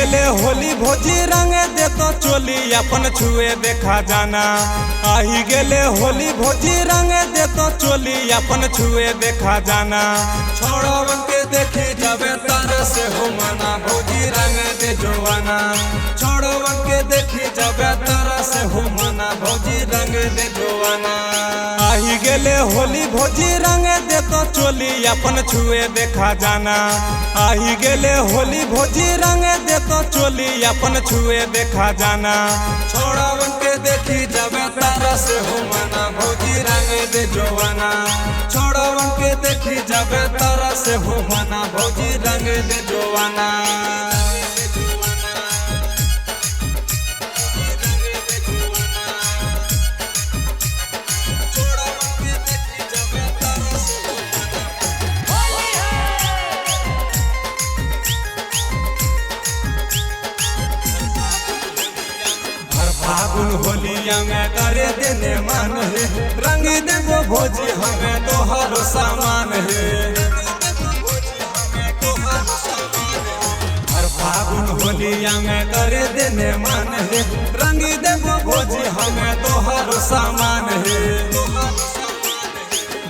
गेले होली भोजी रंग दे तो चोली अपन छुए देखा जाना। आही गेले होली भोजी रंग दे तो चोली अपन छुए देखा जाना। छोड़वन के देखी जावे तारा से हो मना भोजी रंग दे जोवाना। छोड़वन के देखी जावे तारा से हो मना भोजी रंग दे जोवाना। आही गेले होली भोजी रंग दे तो चोली अपन छुए देखा जाना। आही गेले होली भोजी रंग दे तो चोली अपन छुए देखा जाना। छोड़वन के देखी जावे तारा से हो मना भोजी रंग दे जोवाना। छोड़वन के देखी जावे तारा से हो मना भोजी रंग दे जोवाना। फागुन होलिया में करे देने मान है। रंग देवो भोजी हमें तोहर सामान है। हर फागुन होलिया में करे देने मान है। रंग देवो भोजी हमें तोहर सामान है।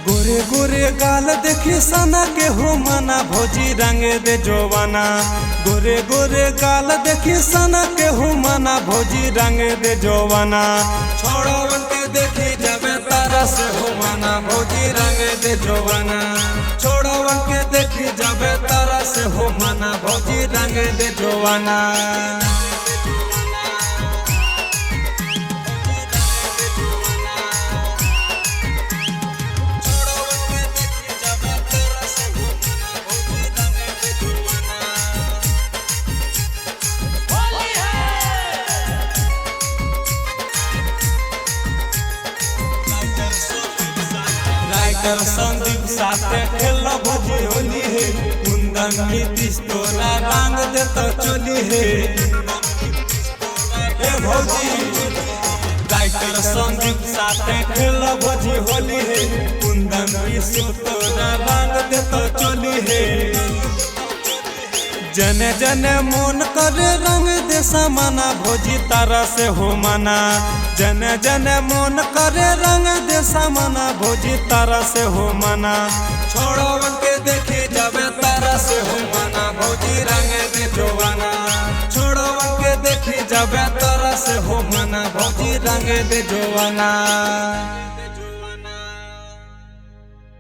गोरे गोरे गाल देखी सना के हो मना भोजी रंग दे जोवाना। गोरे गोरे गाल देखी सना के हो मना भोजी रंग दे जोवाना। छोड़वन के देखी जावे तारा से हो मना भोजी रंग दे जोवाना। छोड़वन के देखी जावे तारा से हो मना भोजी रंग दे जोवाना। राइटर संदीप साथे खेल भोजी होली है। कुंदन नीतीश तोरा रंग दे तो चोली है। ए भोजी राइटर संदीप साथे खेल भोजी होली है। कुंदन नीतीश तोरा रंग दे तो चोली है। जने जने मन करे रंग दे समाना भोजी तारा से हो मना। जने जने मन करे रंग दे समाना भोजी तारा से हो मना। छोड़वन के देखी जावे तारा से हो मना भोजी रंग दे जोवाना। छोड़वन के देखी जावे तारा से हो मना भोजी रंग दे जोवाना।